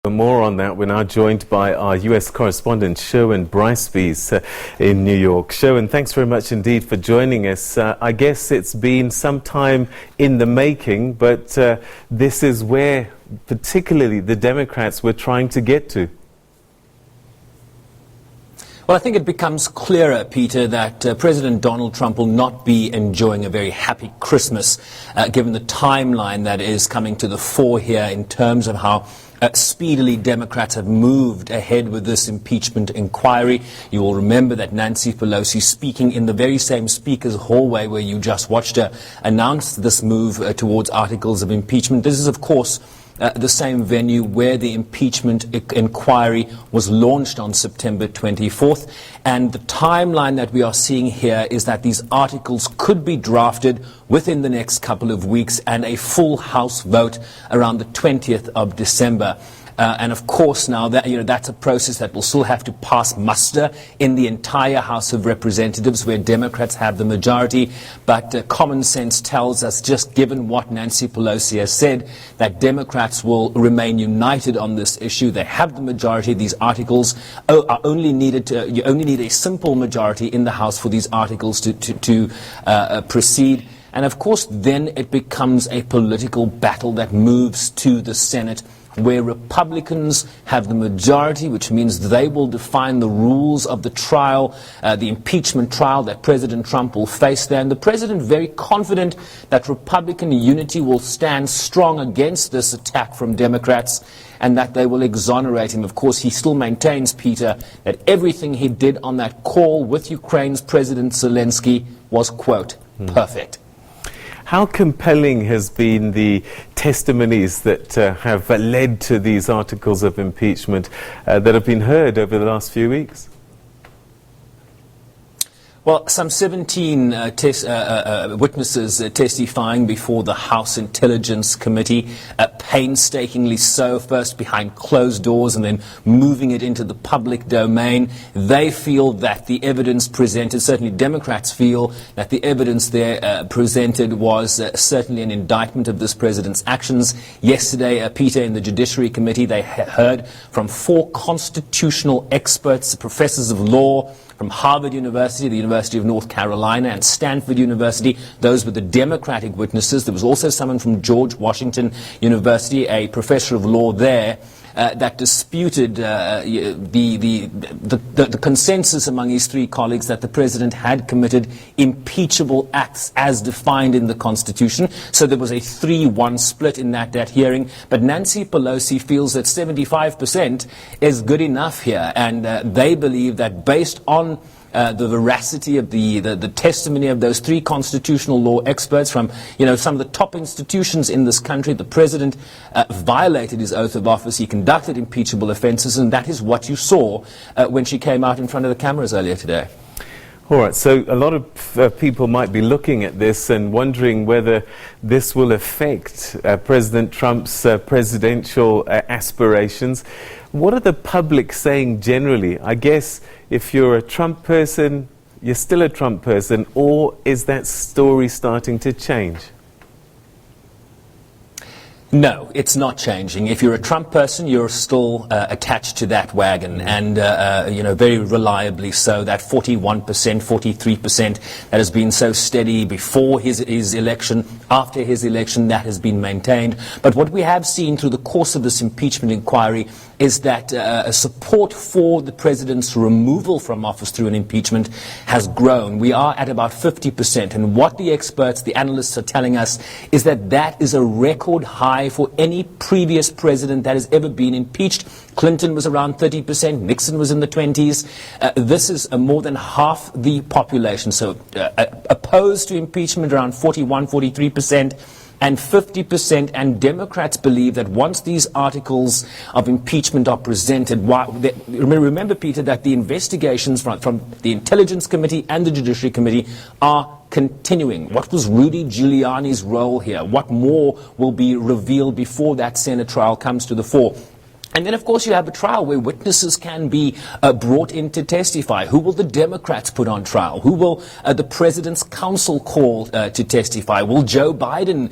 For more on that, we're now joined by our U.S. correspondent, Sherwin Bryce-pease in New York. Sherwin, thanks very much indeed for joining us. I guess it's been some time in the making, but this is where particularly the Democrats were trying to get to. Well, I think it becomes clearer, Peter, that President Donald Trump will not be enjoying a very happy Christmas, given the timeline that is coming to the fore here in terms of how speedily Democrats have moved ahead with this impeachment inquiry. You will remember that Nancy Pelosi, speaking in the very same speaker's hallway where you just watched her, announced this move towards articles of impeachment. This is, of course, the same venue where the impeachment inquiry was launched on September 24th. And the timeline that we are seeing here is that these articles could be drafted within the next couple of weeks and a full House vote around the 20th of December. And of course now that that's a process that will still have to pass muster in the entire House of Representatives, where Democrats have the majority. But common sense tells us, just given what Nancy Pelosi has said, that Democrats will remain united on this issue. They have the majority. These articles are only needed to, you only need a simple majority in the House for these articles to proceed. And of course then it becomes a political battle that moves to the Senate, where Republicans have the majority, which means they will define the rules of the trial, the impeachment trial that President Trump will face there. And the president very confident that Republican unity will stand strong against this attack from Democrats and that they will exonerate him. Of course, he still maintains, Peter, that everything he did on that call with Ukraine's President Zelensky was, quote, perfect. How compelling has been the testimonies that have led to these articles of impeachment that have been heard over the last few weeks? Well, some 17 witnesses testifying before the House Intelligence Committee, painstakingly so, first behind closed doors and then moving it into the public domain. They feel that the evidence presented, certainly Democrats feel that the evidence there presented was certainly an indictment of this president's actions. Yesterday, Peter, in the Judiciary Committee, they heard from 4 constitutional experts, professors of law, from Harvard University, the University of North Carolina, and Stanford University. Those were the Democratic witnesses. There was also someone from George Washington University, a professor of law there, that disputed the consensus among his 3 colleagues that the president had committed impeachable acts as defined in the Constitution. So there was a 3-1 split in that hearing. But Nancy Pelosi feels that 75% is good enough here, and they believe that based on the veracity of the testimony of those 3 constitutional law experts from some of the top institutions in this country, the president violated his oath of office. He conducted impeachable offences, and that is what you saw when she came out in front of the cameras earlier today. All right, so a lot of people might be looking at this and wondering whether this will affect President Trump's presidential aspirations. What are the public saying generally? I guess if you're a Trump person, you're still a Trump person, or is that story starting to change? No, it's not changing. If you're a Trump person, you're still attached to that wagon, and very reliably so. That 41%, 43% that has been so steady before his election, after his election, that has been maintained. But what we have seen through the course of this impeachment inquiry is that support for the president's removal from office through an impeachment has grown. We are at about 50%, and what the experts, the analysts are telling us is that that is a record high for any previous president that has ever been impeached. Clinton was around 30%, Nixon was in the 20s. This is more than half the population. So opposed to impeachment around 41, 43%. And 50%, and Democrats believe that once these articles of impeachment are presented, remember, Peter, that the investigations from the Intelligence Committee and the Judiciary Committee are continuing. What was Rudy Giuliani's role here? What more will be revealed before that Senate trial comes to the fore? And then, of course, you have a trial where witnesses can be brought in to testify. Who will the Democrats put on trial? Who will the President's counsel call to testify? Will Joe Biden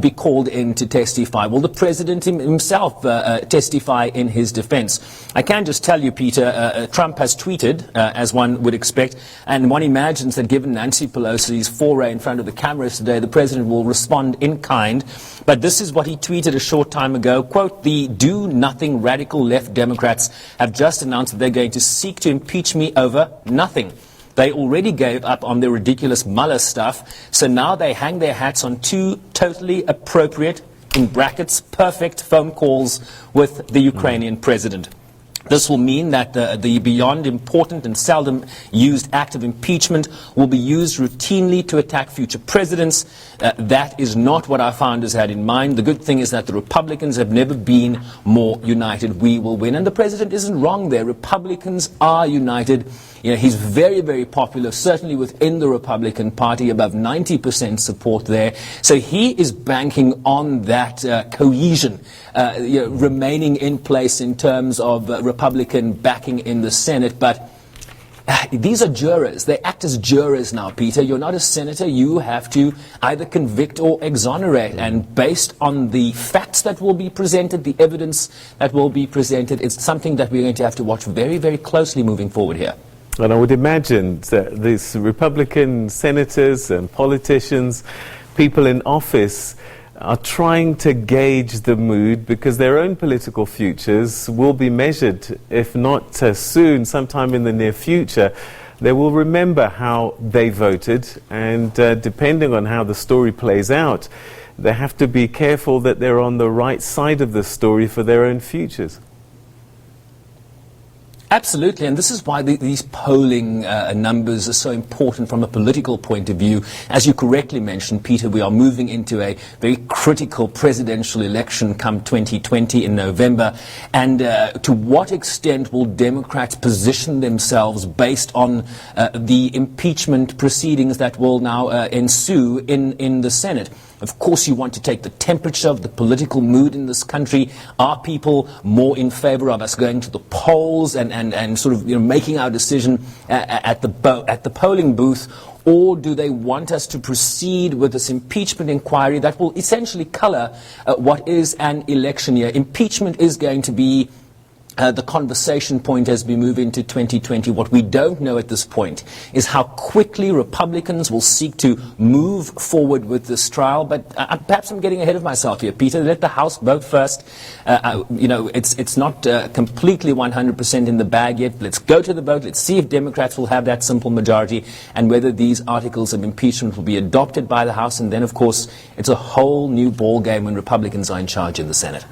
be called in to testify? Will the President himself testify in his defense? I can just tell you, Peter, Trump has tweeted, as one would expect, and one imagines that given Nancy Pelosi's foray in front of the cameras today, the President will respond in kind. But this is what he tweeted a short time ago. Quote, "The do-nothing radical left Democrats have just announced that they're going to seek to impeach me over nothing. They already gave up on their ridiculous Mueller stuff, so now they hang their hats on two totally appropriate, in brackets, perfect phone calls with the Ukrainian president." This will mean that the beyond important and seldom used act of impeachment will be used routinely to attack future presidents. That is not what our founders had in mind. The good thing is that the Republicans have never been more united. We will win. And the president isn't wrong there. Republicans are united. You know, he's very, very popular, certainly within the Republican Party, above 90% support there. So he is banking on that cohesion remaining in place in terms of Republican backing in the Senate. But these are jurors. They act as jurors now, Peter. You're not a senator. You have to either convict or exonerate. And based on the facts that will be presented, the evidence that will be presented, it's something that we're going to have to watch very, very closely moving forward here. And I would imagine that these Republican senators and politicians, people in office, are trying to gauge the mood because their own political futures will be measured, if not soon, sometime in the near future. They will remember how they voted, and depending on how the story plays out, they have to be careful that they're on the right side of the story for their own futures. Absolutely, and this is why these polling numbers are so important from a political point of view. As you correctly mentioned, Peter, we are moving into a very critical presidential election come 2020 in November. And to what extent will Democrats position themselves based on the impeachment proceedings that will now ensue in the Senate? Of course, you want to take the temperature of the political mood in this country. Are people more in favor of us going to the polls and sort of making our decision at the polling booth? Or do they want us to proceed with this impeachment inquiry that will essentially color what is an election year? Impeachment is going to be the conversation point as we move into 2020. What we don't know at this point is how quickly Republicans will seek to move forward with this trial. But perhaps I'm getting ahead of myself here, Peter. Let the House vote first. It's not completely 100% in the bag yet. Let's go to the vote. Let's see if Democrats will have that simple majority and whether these articles of impeachment will be adopted by the House. And then, of course, it's a whole new ball game when Republicans are in charge in the Senate.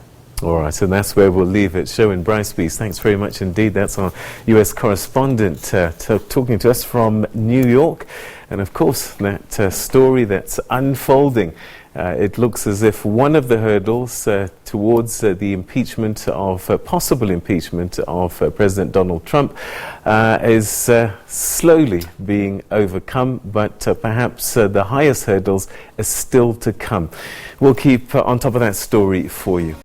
All right, and that's where we'll leave it. Sherwin Bryce-pease, thanks very much indeed. That's our U.S. correspondent talking to us from New York. And of course, that story that's unfolding, it looks as if one of the hurdles towards the impeachment of, possible impeachment of President Donald Trump is slowly being overcome, but perhaps the highest hurdles are still to come. We'll keep on top of that story for you.